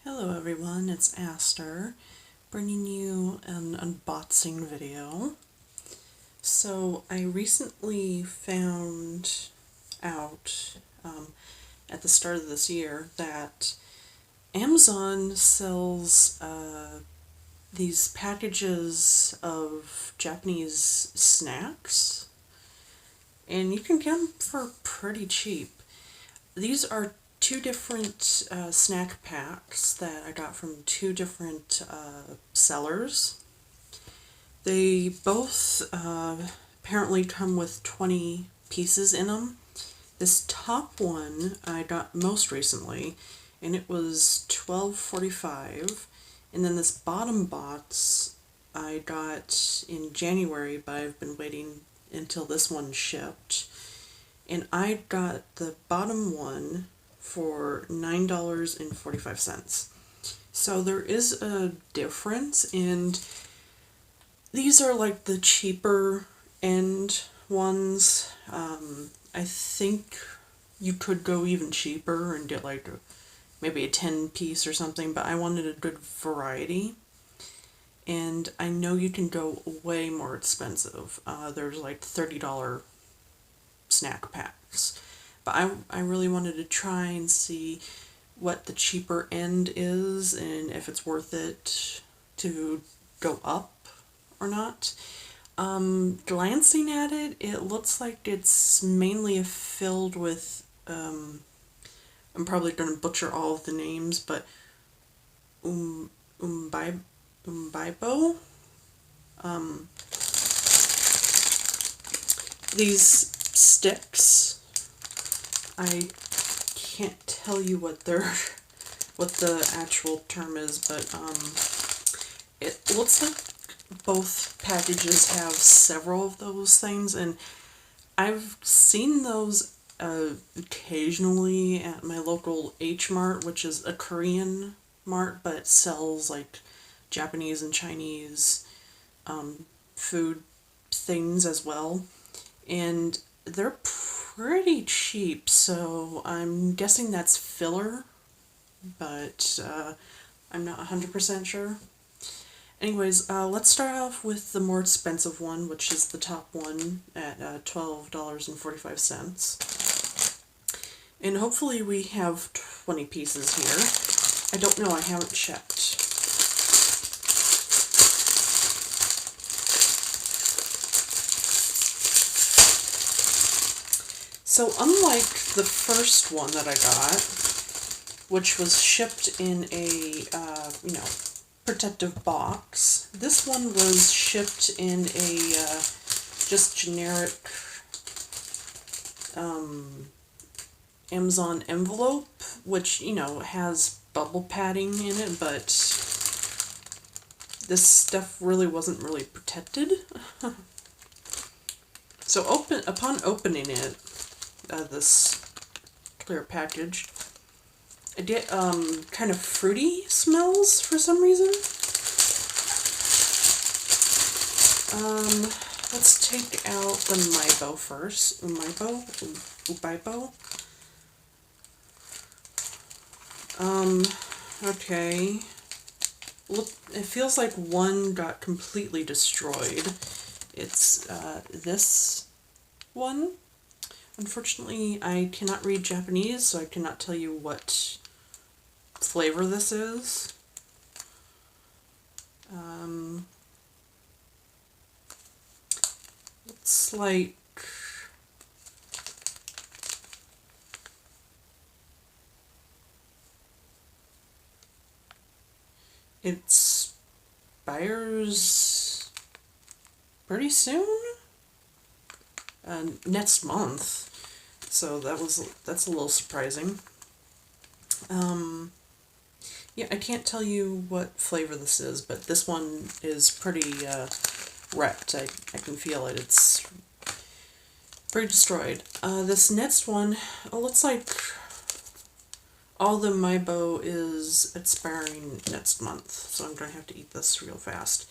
Hello everyone, it's Aster, bringing you an unboxing video. So I recently found out at the start of this year that Amazon sells these packages of Japanese snacks, and you can get them for pretty cheap. These are two different snack packs that I got from two different sellers. They both apparently come with 20 pieces in them. This top one I got most recently, and it was $12.45. And then this bottom box I got in January, but I've been waiting until this one shipped. And I got the bottom one for $9.45. So there is a difference, and these are like the cheaper end ones. I think you could go even cheaper and get like maybe a 10 piece or something, but I wanted a good variety. And I know you can go way more expensive. There's like $30 snack packs. But I really wanted to try and see what the cheaper end is and if it's worth it to go up or not. Glancing at it, it looks like it's mainly filled with, I'm probably going to butcher all of the names, but Umaibo. These sticks, I can't tell you what the actual term is, but it looks like both packages have several of those things, and I've seen those occasionally at my local H Mart, which is a Korean mart, but it sells like Japanese and Chinese food things as well. And they're pretty cheap, so I'm guessing that's filler, but I'm not 100% sure. Anyways, let's start off with the more expensive one, which is the top one at $12.45. And hopefully we have 20 pieces here. I don't know, I haven't checked. So unlike the first one that I got, which was shipped in a, protective box, this one was shipped in a just generic Amazon envelope, which, has bubble padding in it, but this stuff really wasn't really protected. So upon opening it, this clear package, I get kind of fruity smells for some reason. Let's take out the Umaibo first. Umaibo? Okay. Look, it feels like one got completely destroyed. It's this one. Unfortunately, I cannot read Japanese, so I cannot tell you what flavor this is. Looks like it expires pretty soon, next month. So that's a little surprising. Yeah, I can't tell you what flavor this is, but this one is pretty wrecked. I can feel it. It's pretty destroyed. This next one, it looks like all the Umaibo is expiring next month, so I'm going to have to eat this real fast.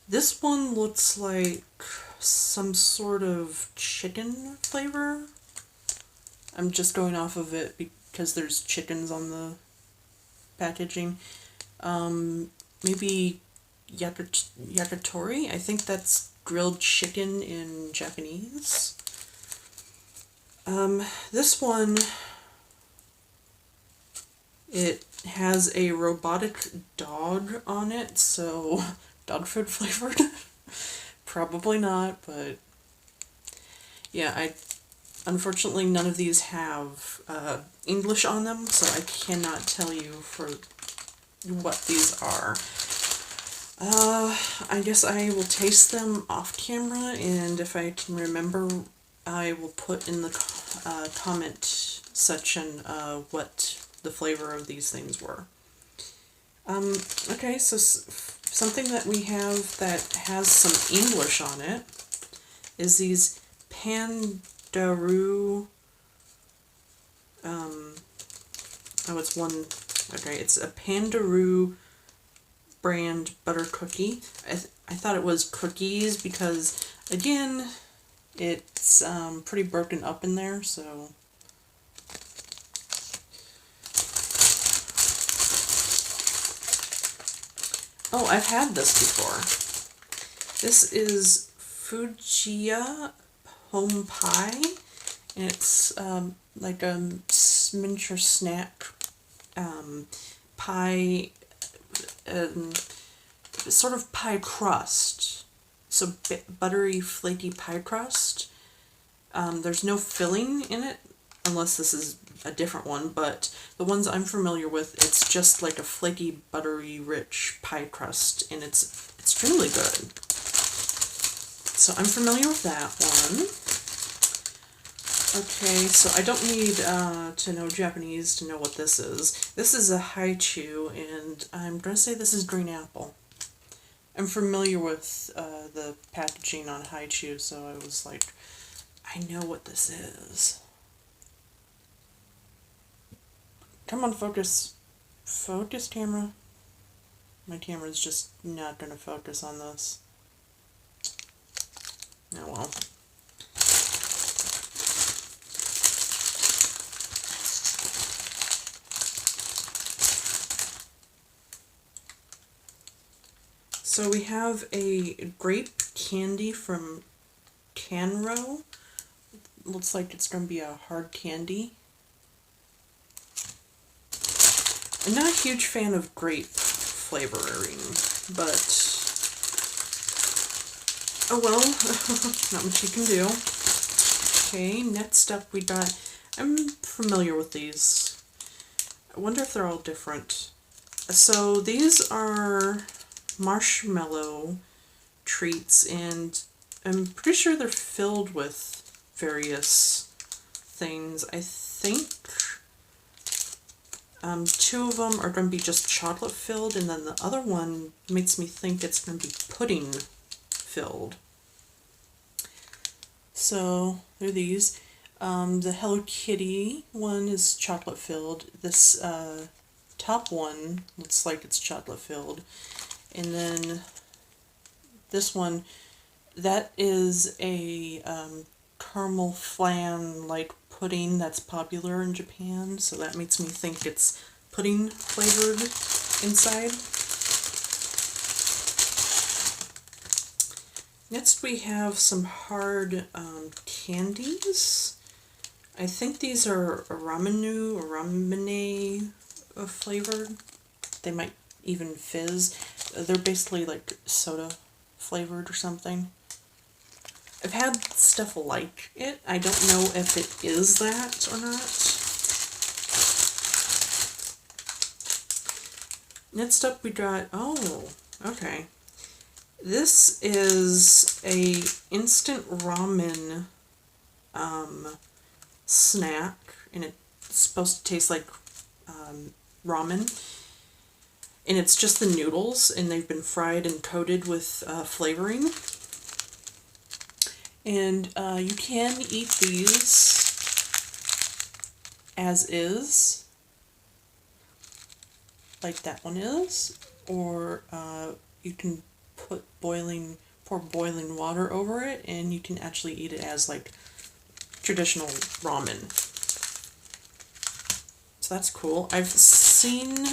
This one looks like some sort of chicken flavor. I'm just going off of it because there's chickens on the packaging. Maybe Yakitori? I think that's grilled chicken in Japanese. This one, it has a robotic dog on it, so dog food flavored. Probably not, but yeah, unfortunately none of these have English on them, so I cannot tell you for what these are. I guess I will taste them off camera, and if I can remember, I will put in the comment section what the flavor of these things were. Okay, so something that we have that has some English on it is these Pandaru, it's one, okay, it's a Pandaru brand butter cookie. I thought it was cookies because, again, it's pretty broken up in there, so. Oh, I've had this before. This is Fujiya Home Pie, and it's like a miniature snack pie, sort of pie crust. So buttery, flaky pie crust. There's no filling in it, unless this is a different one, but the ones I'm familiar with, it's just like a flaky, buttery, rich pie crust, and it's extremely good. So I'm familiar with that one. Okay, so I don't need to know Japanese to know what this is. This is a haichu, and I'm going to say this is green apple. I'm familiar with the packaging on haichu, so I was like, I know what this is. Come on, focus. Focus, camera. My camera's just not going to focus on this. Oh well. So we have a grape candy from Canro. Looks like it's going to be a hard candy. I'm not a huge fan of grape flavoring, but oh well, not much you can do. Okay, next up we got, I'm familiar with these. I wonder if they're all different. So these are marshmallow treats, and I'm pretty sure they're filled with various things. I think two of them are going to be just chocolate filled, and then the other one makes me think it's going to be pudding filled. So they're these. The Hello Kitty one is chocolate filled. This top one looks like it's chocolate filled. And then this one, that is a caramel flan like pudding that's popular in Japan, so that makes me think it's pudding flavored inside. Next we have some hard candies. I think these are ramune flavored. They might even fizz. They're basically like soda flavored or something. I've had stuff like it. I don't know if it is that or not. Next up we got, oh, okay. This is a instant ramen snack, and it's supposed to taste like ramen. And it's just the noodles, and they've been fried and coated with flavoring. And you can eat these as is, like that one is, or you can pour boiling water over it, and you can actually eat it as like traditional ramen. So that's cool. I've seen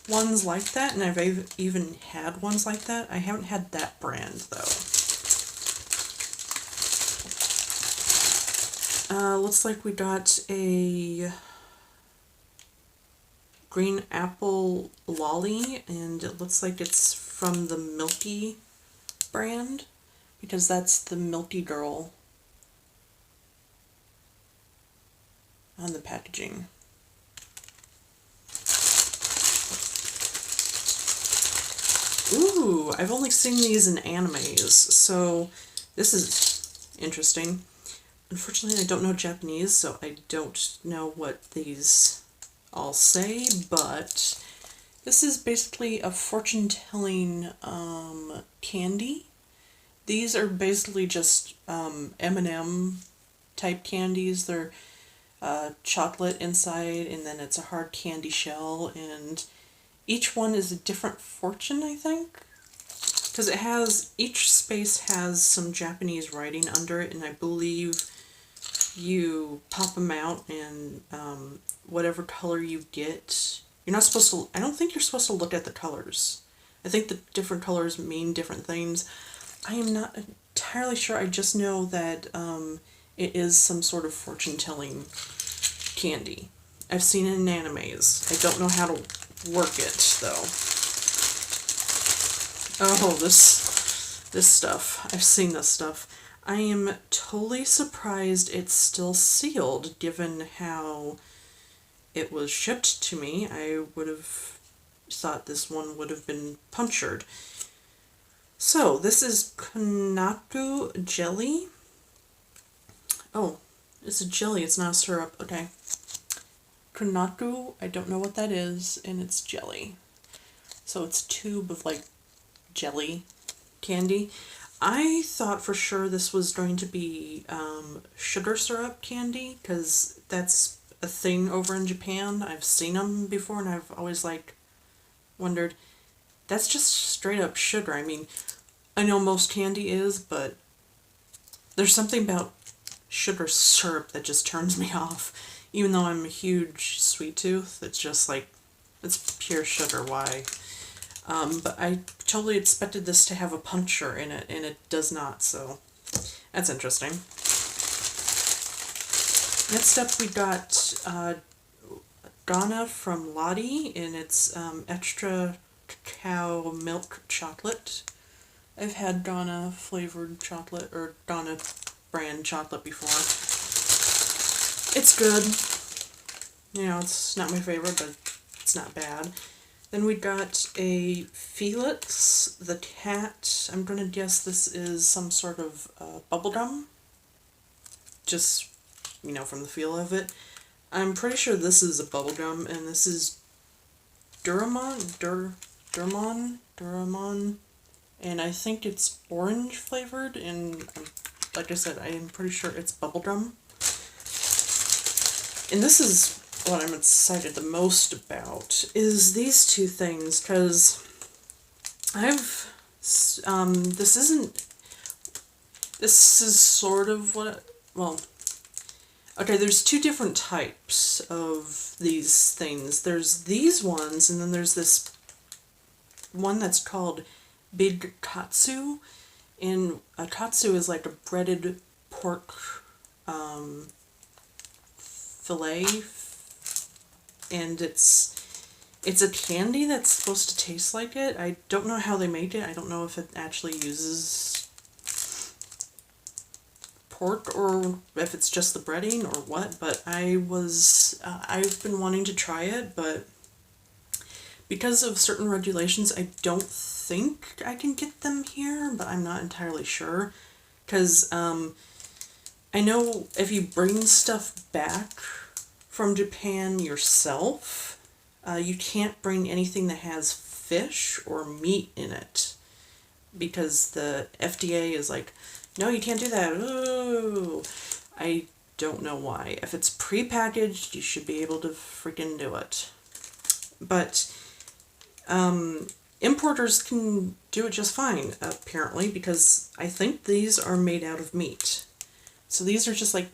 ones like that, and I've even had ones like that. I haven't had that brand though. Looks like we got a green apple lolly, and it looks like it's from the Milky brand, because that's the Milky Girl on the packaging. Ooh, I've only seen these in animes, so this is interesting. Unfortunately, I don't know Japanese, so I don't know what these all say, but this is basically a fortune-telling candy. These are basically just M&M type candies. They're chocolate inside, and then it's a hard candy shell, and each one is a different fortune, I think, because it has, each space has some Japanese writing under it, and I believe you pop them out, and whatever color you get, you're not supposed to, I don't think you're supposed to look at the colors. I think the different colors mean different things. I am not entirely sure. I just know that it is some sort of fortune-telling candy. I've seen it in animes. I don't know how to work it, though. Oh, this stuff. I've seen this stuff. I am totally surprised it's still sealed, given how it was shipped to me. I would have thought this one would have been punctured. So, this is Natto jelly. Oh, it's a jelly, it's not a syrup. Okay. Natto, I don't know what that is, and it's jelly. So it's a tube of, like, jelly candy. I thought for sure this was going to be sugar syrup candy, because that's a thing over in Japan. I've seen them before, and I've always, like, wondered, that's just straight up sugar. I mean, I know most candy is, but there's something about sugar syrup that just turns me off. Even though I'm a huge sweet tooth, it's just like, it's pure sugar, why? But I totally expected this to have a puncture in it, and it does not, so that's interesting. Next up we got Donna from Lottie, and it's extra cacao milk chocolate. I've had Donna flavored chocolate, or Donna brand chocolate before. It's good. You know, it's not my favorite, but it's not bad. Then we got a Felix the cat. I'm going to guess this is some sort of bubblegum. Just, you know, from the feel of it. I'm pretty sure this is a bubblegum, and this is Duramon, and I think it's orange flavored, and like I said, I am pretty sure it's bubblegum. And this is what I'm excited the most about, is these two things, because I've, this is sort of what, well, okay, there's two different types of these things. There's these ones, and then there's this one that's called Big Katsu, and a katsu is like a breaded pork fillet, and it's a candy that's supposed to taste like it. I don't know how they make it. I don't know if it actually uses pork or if it's just the breading or what, but I've been wanting to try it, but because of certain regulations, I don't think I can get them here, but I'm not entirely sure, because I know if you bring stuff back from Japan yourself, you can't bring anything that has fish or meat in it, because the FDA is like, no, you can't do that. Ooh. I don't know why. If it's pre-packaged, you should be able to freaking do it. But importers can do it just fine, apparently, because I think these are made out of meat. So these are just like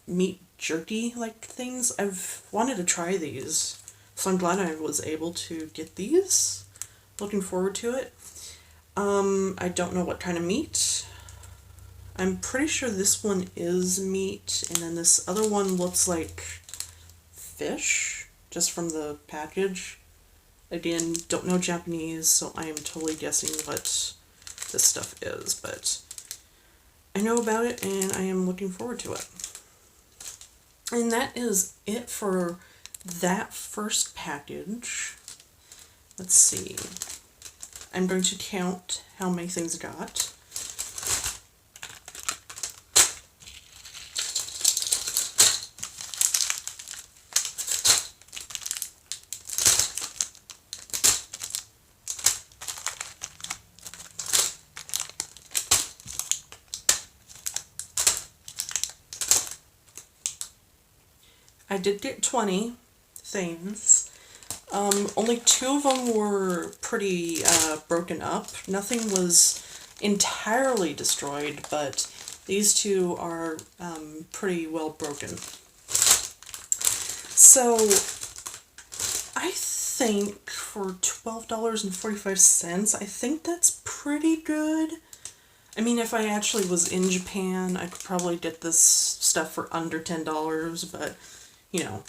meat jerky-like things. I've wanted to try these So I'm glad I was able to get these. Looking forward to it. I don't know what kind of meat. I'm pretty sure this one is meat, and then this other one looks like fish, just from the package. Again, don't know Japanese, so I am totally guessing what this stuff is, but I know about it and I am looking forward to it. And that is it for that first package. Let's see. I'm going to count how many things I got. I did get 20 things. Only 2 of them were pretty broken up. Nothing was entirely destroyed, but these 2 are pretty well broken. So I think for $12.45, I think that's pretty good. I mean, if I actually was in Japan, I could probably get this stuff for under $10, but, you know,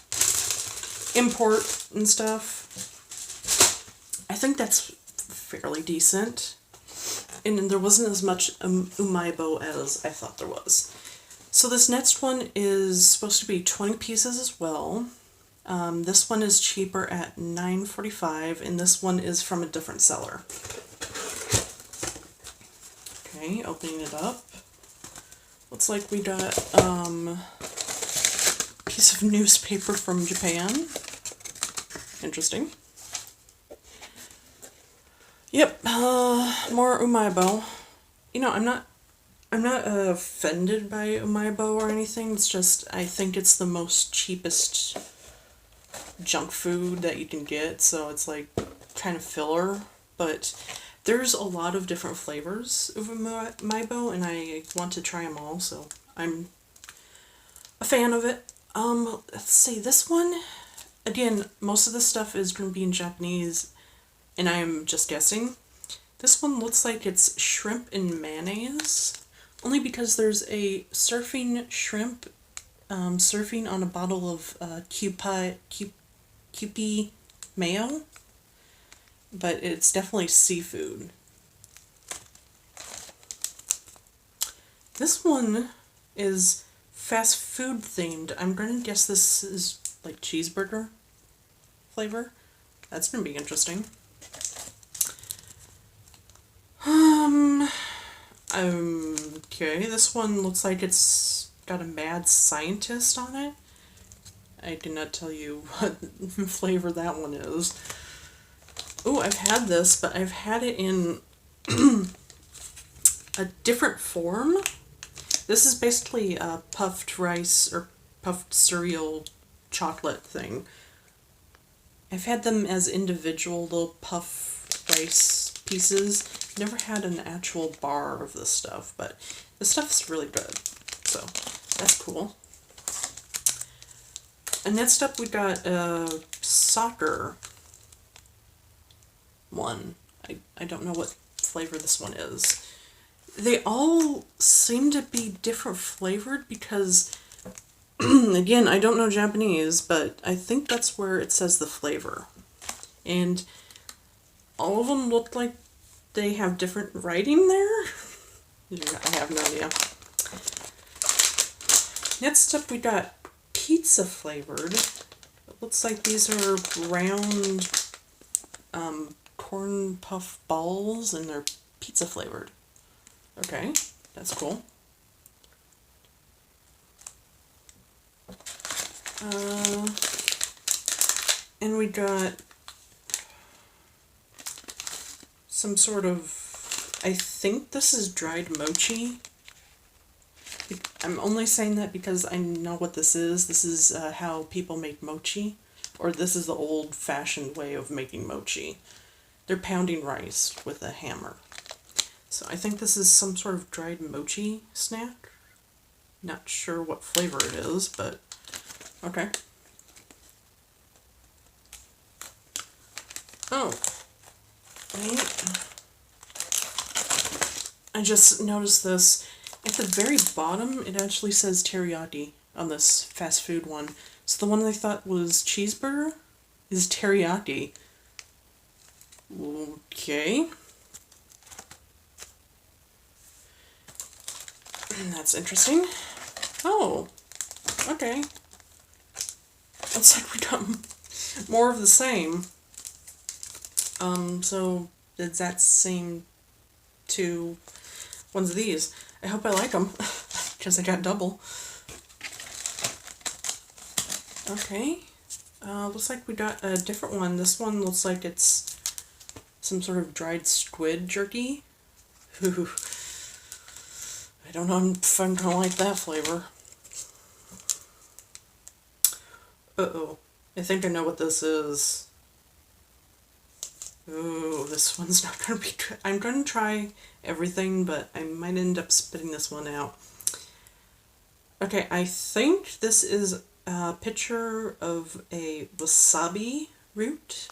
import and stuff, I think that's fairly decent. And there wasn't as much Umaibo as I thought there was. So this next one is supposed to be 20 pieces as well. This one is cheaper at $9.45, and this one is from a different seller. Okay, opening it up. Looks like we got a piece of newspaper from Japan. Interesting. Yep, more Umaibo. You know, I'm not offended by Umaibo or anything. It's just I think it's the most cheapest junk food that you can get, so it's like kind of filler, but there's a lot of different flavors of Umaibo, and I want to try them all, so I'm a fan of it. Let's see, this one, again, most of the stuff is going to be in Japanese, and I'm just guessing. This one looks like it's shrimp and mayonnaise, only because there's a surfing shrimp surfing on a bottle of Kewpie mayo, but it's definitely seafood. This one is fast food themed. I'm going to guess this is like cheeseburger flavor. That's going to be interesting. Okay, this one looks like it's got a mad scientist on it. I cannot tell you what flavor that one is. Oh, I've had this, but I've had it in a different form. This is basically a puffed rice or puffed cereal chocolate thing. I've had them as individual little puff rice pieces. Never had an actual bar of this stuff, but this stuff is really good. So that's cool. And next up we got a soccer one. I don't know what flavor this one is. They all seem to be different flavored because, again, I don't know Japanese, but I think that's where it says the flavor. And all of them look like they have different writing there. I have no idea. Next up we got pizza flavored. It looks like these are round corn puff balls and they're pizza flavored. Okay, that's cool. And we got some sort of, I think this is dried mochi. I'm only saying that because I know what this is. This is how people make mochi, or this is the old-fashioned way of making mochi. They're pounding rice with a hammer. So I think this is some sort of dried mochi snack. Not sure what flavor it is, but okay. Oh, wait. I just noticed this. At the very bottom, it actually says teriyaki on this fast food one. So the one I thought was cheeseburger is teriyaki. Okay. That's interesting. Oh, okay. Looks like we got more of the same. So it's that same two ones of these. I hope I like them, because I got double. Okay. Looks like we got a different one. This one looks like it's some sort of dried squid jerky. Ooh. I don't know if I'm gonna like that flavor. Uh-oh. I think I know what this is. Ooh, this one's not gonna be good. I'm gonna try everything, but I might end up spitting this one out. Okay, I think this is a picture of a wasabi root.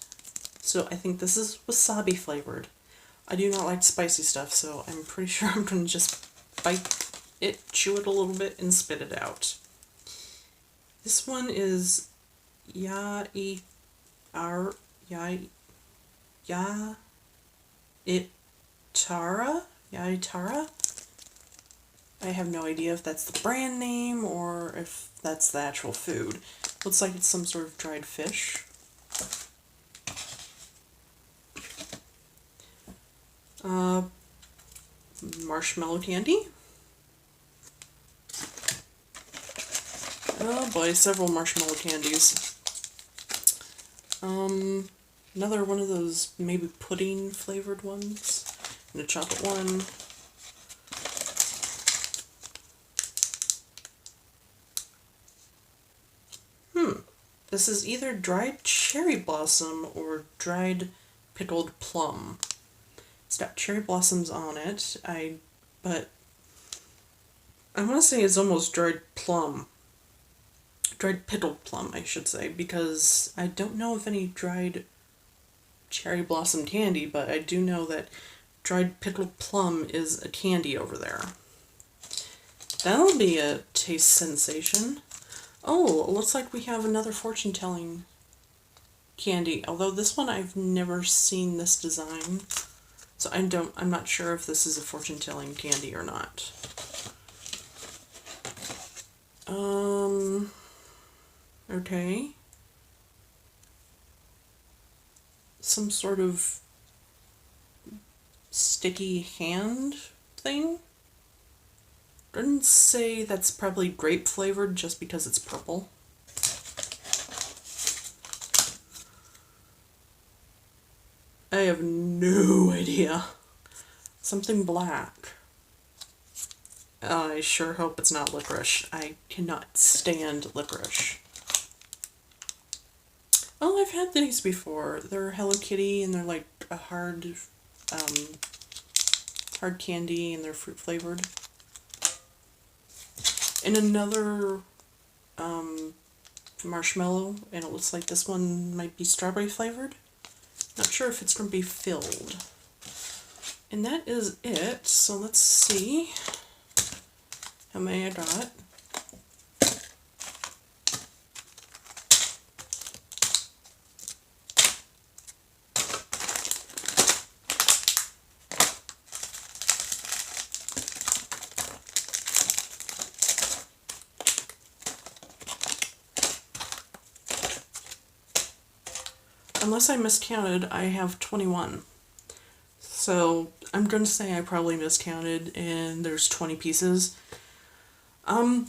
So I think this is wasabi flavored. I do not like spicy stuff, so I'm pretty sure I'm gonna just bite it, chew it a little bit, and spit it out. This one is Yakitori. Yaitara? I have no idea if that's the brand name or if that's the actual food. Looks like it's some sort of dried fish. Marshmallow candy. Oh boy, several marshmallow candies. Another one of those maybe pudding flavored ones. And a chocolate one. This is either dried cherry blossom or dried pickled plum. It's got cherry blossoms on it, but I want to say it's almost dried plum. Dried pickled plum, I should say, because I don't know of any dried cherry blossom candy, but I do know that dried pickled plum is a candy over there. That'll be a taste sensation. Oh, it looks like we have another fortune-telling candy, although this one I've never seen this design, so I'm not sure if this is a fortune-telling candy or not. Okay. Some sort of sticky hand thing? Didn't say that's probably grape flavored just because it's purple. I have no idea. Something black. I sure hope it's not licorice. I cannot stand licorice. Oh, I've had these before. They're Hello Kitty and they're like a hard candy and they're fruit flavored. And another marshmallow, and it looks like this one might be strawberry flavored. Not sure if it's going to be filled. And that is it, so let's see how many I got. Unless I miscounted, I have 21. So I'm going to say I probably miscounted and there's 20 pieces. I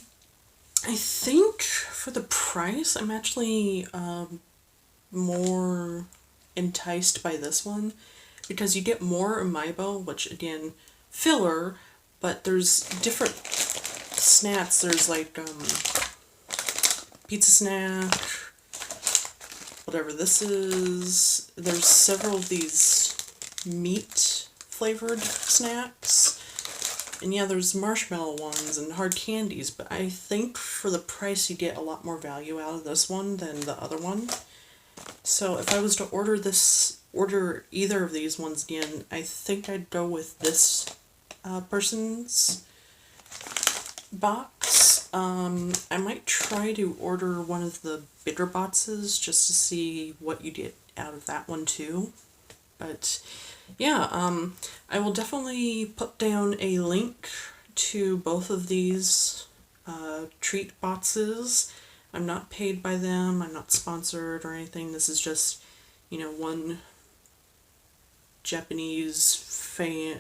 think for the price, I'm actually more enticed by this one because you get more Umaibo, which again, filler, but there's different snacks. There's like pizza snack, whatever this is. There's several of these meat flavored snacks. And yeah, there's marshmallow ones and hard candies, but I think for the price you get a lot more value out of this one than the other one. So if I was to order this order either of these ones again, I think I'd go with this person's box. I might try to order one of the bigger boxes just to see what you get out of that one too. But yeah, I will definitely put down a link to both of these treat boxes. I'm not paid by them, I'm not sponsored or anything. This is just, one Japanese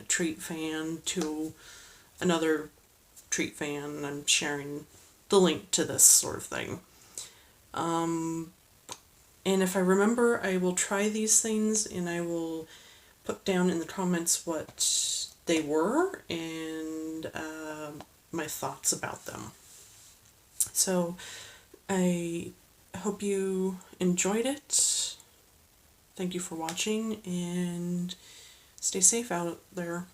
treat fan to another treat fan, and I'm sharing the link to this sort of thing. And if I remember, I will try these things and I will put down in the comments what they were and my thoughts about them. So I hope you enjoyed it. Thank you for watching and stay safe out there.